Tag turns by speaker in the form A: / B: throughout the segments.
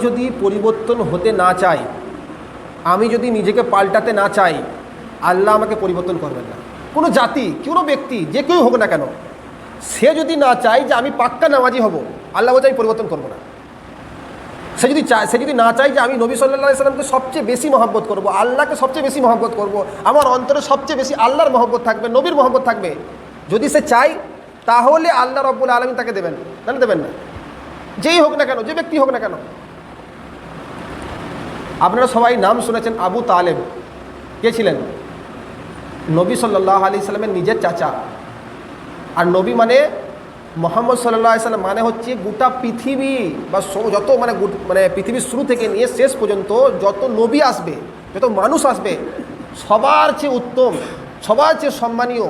A: যদি পরিবর্তন হতে না চাই, আমি যদি নিজেকে পাল্টাতে না চাই, আল্লাহ আমাকে পরিবর্তন করবেন না। কোনো জাতি, কোনো ব্যক্তি, যে কেউ হোক না কেন, সে যদি না চায় যে আমি পাক্কা নামাজি হব, আল্লাহ বলছে আমি পরিবর্তন করবো না। সে যদি না চায় যে আমি নবী সাল্লাল্লাহু আলাইহি সাল্লামকে সবচেয়ে বেশি মহব্বত করব, আল্লাহকে সবচেয়ে বেশি মহব্বত করব, আমার অন্তরে সবচেয়ে বেশি আল্লাহর মহব্বত থাকবে, নবীর মহব্বত থাকবে, যদি সে চায়, তাহলে আল্লাহ রাব্বুল আলামিন তাকে দেবেন, না দেবেন না, যেই হোক না কেন, যে ব্যক্তি হোক না কেন। আপনারা সবাই নাম শুনেছেন আবু তালেব। কে ছিলেন? নবী সাল্লাল্লাহু আলাইহি সাল্লামের নিজের চাচা। আর নবী মানে মুহাম্মদ সাল্লাল্লাহু আলাইহি সাল্লাম মানে হচ্ছে গোটা পৃথিবী বা যত মানে পৃথিবীর শুরু থেকে নিয়ে শেষ পর্যন্ত যত নবী আসবে, যত মানুষ আসবে, সবার চেয়ে উত্তম, সবার চেয়ে সম্মানীয়।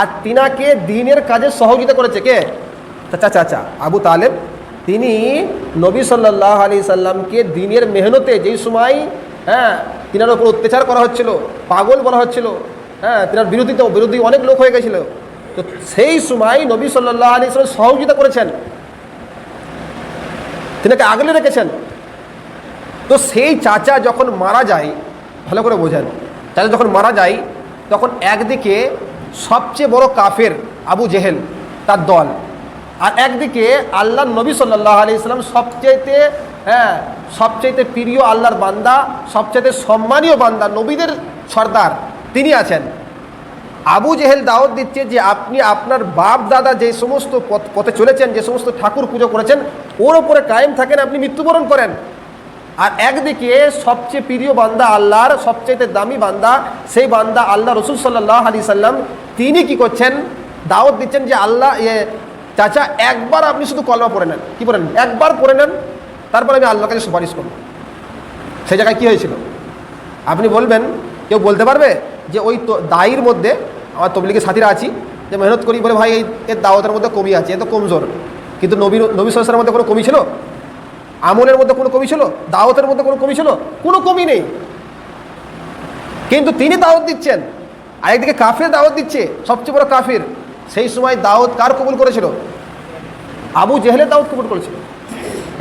A: আর তিনাকে দ্বীনের কাজে সহযোগিতা করেছে কে? চাচা আবু তালেব। তিনি নবী সাল্লাল্লাহু আলাইহি সাল্লামকে দ্বীনের মেহনতে, যেই সময় তিনার উপর অত্যাচার করা হচ্ছিল, পাগল বলা হচ্ছিল, তিনার বিরোধী অনেক লোক হয়ে গেছিল, তো সেই সময় নবী সাল্লাল্লাহু আলাইহি সাল্লাম সহযোগিতা করেছেন, তিনাকে আগলে রেখেছেন। তো সেই চাচা যখন মারা যায়, ভালো করে বোঝেন, চাচা যখন মারা যায়, তখন একদিকে সবচেয়ে বড় কাফের আবু জেহেল তার দল, আর একদিকে আল্লাহর নবী সাল্লাল্লাহু আলাইহি সাল্লাম সবচাইতে প্রিয় আল্লাহর বান্দা, সবচাইতে সম্মানীয় বান্দা, নবীদের সর্দার তিনি আছেন। আবু জেহেল দাওয়াত দিচ্ছে যে আপনি আপনার বাপ দাদা যে সমস্ত পথে চলেছেন, যে সমস্ত ঠাকুর পুজো করেছেন, ওর ওপরে কায়েম থাকেন, আপনি মৃত্যুবরণ করেন। আর একদিকে সবচেয়ে প্রিয় বান্দা আল্লাহর, সবচাইতে দামি বান্দা, সেই বান্দা আল্লাহ রসুল সাল্লাল্লাহু আলাইহি সাল্লাম, তিনি কি করছেন? দাওয়াত দিচ্ছেন যে আল্লাহ চাচা একবার আপনি শুধু কলমা পড়ে নেন। কি পড়েন? একবার পড়ে নেন, তারপর আমি আল্লাহর কাছে সুপারিশ করব। সেই জায়গায় কী হয়েছিল আপনি বলবেন? কেউ বলতে পারবে যে ওই দায়ের মধ্যে আমার তবলিগের সাথীরা আছি, যে মেহনত করি, বলে ভাই এর দাওয়াতের মধ্যে কমি আছে, এ তো কমজোর। কিন্তু নবী সাল্লাল্লাহু আলাইহি ওয়াসাল্লামের মধ্যে কোনো কমি ছিল? আমলের মধ্যে কোনো কমি ছিল? দাওয়াতের মধ্যে কোনো কমি ছিল? কোনো কমি নেই। কিন্তু তিনি দাওয়াত দিচ্ছেন, আরেকদিকে কাফির দাওয়াত দিচ্ছে, সবচেয়ে বড় কাফির। সেই সময় দাওয়াত কার কবুল করেছিল? আবু জেহেলের দাওয়াত কবুল করেছিল,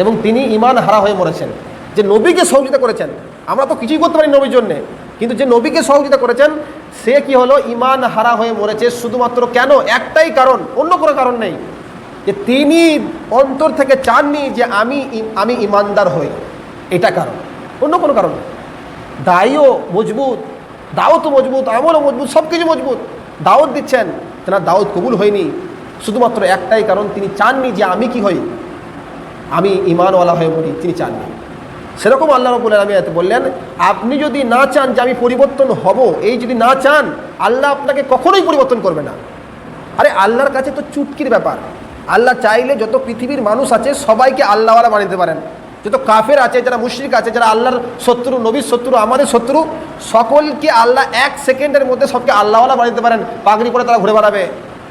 A: এবং তিনি ঈমান হারা হয়ে মরেছেন। যে নবীকে সহযোগিতা করেছেন, আমরা তো কিছুই করতে পারি নবীর জন্যে, কিন্তু যে নবীকে সহযোগিতা করেছেন সে কি হলো? ঈমান হারা হয়ে মরেছে। শুধুমাত্র কেন? একটাই কারণ, অন্য কোনো কারণ নেই, যে তিনি অন্তর থেকে চাননি যে আমি ঈমানদার হই, এটা কারণ, অন্য কোনো কারণ নেই। দায়ও মজবুত, দাওয়াতও মজবুত, আমলও মজবুত, সব কিছু মজবুত, দাওয়াত দিচ্ছেন, তেনার দাওয়াত কবুল হয়নি শুধুমাত্র একটাই কারণ, তিনি চাননি যে আমি কি হই, আমি ঈমানওয়ালা হয়ে মরি, তিনি চাননি। সেরকম আল্লাহ রাব্বুল আলামিন বললেন, আপনি যদি না চান যে আমি পরিবর্তন হব, এই যদি না চান, আল্লাহ আপনাকে কখনোই পরিবর্তন করবে না। আরে আল্লাহর কাছে তো চুটকির ব্যাপার। আল্লাহ চাইলে যত পৃথিবীর মানুষ আছে সবাইকে আল্লাহওয়ালা বানাতে পারেন। যত কাফের আছে, যারা মুশরিক আছে, যারা আল্লাহর শত্রু, নবীর শত্রু, আমাদের শত্রু, সকলকে আল্লাহ 1 সেকেন্ডের মধ্যে সবকে আল্লাহওয়ালা বানাতে পারেন। পাগড়ি পরে তারা ঘুরে বেড়াবে,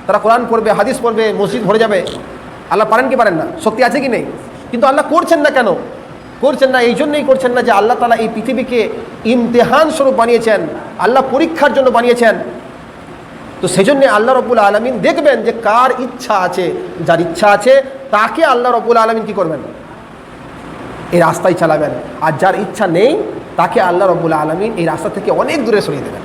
A: তারা কোরআন পড়বে, হাদিস পড়বে, মসজিদ ভরে যাবে। আল্লাহ পারেন কি পারেন না? শক্তি আছে কি নেই? কিন্তু আল্লাহ করছেন না। কেন করছেন না? এই জন্যই করছেন না যে আল্লাহ তাআলা এই পৃথিবীকে ইমতিহান স্বরূপ বানিয়েছেন, আল্লাহ পরীক্ষার জন্য বানিয়েছেন। তো সেই জন্যে আল্লাহ রাব্বুল আলামিন দেখবেন যে কার ইচ্ছা আছে, যার ইচ্ছা আছে তাকে আল্লাহ রাব্বুল আলামিন কি করবেন? এই রাস্তায় চালাবেন। আর যার ইচ্ছা নেই তাকে আল্লাহ রাব্বুল আলামিন এই রাস্তা থেকে অনেক দূরে সরিয়ে দেবেন।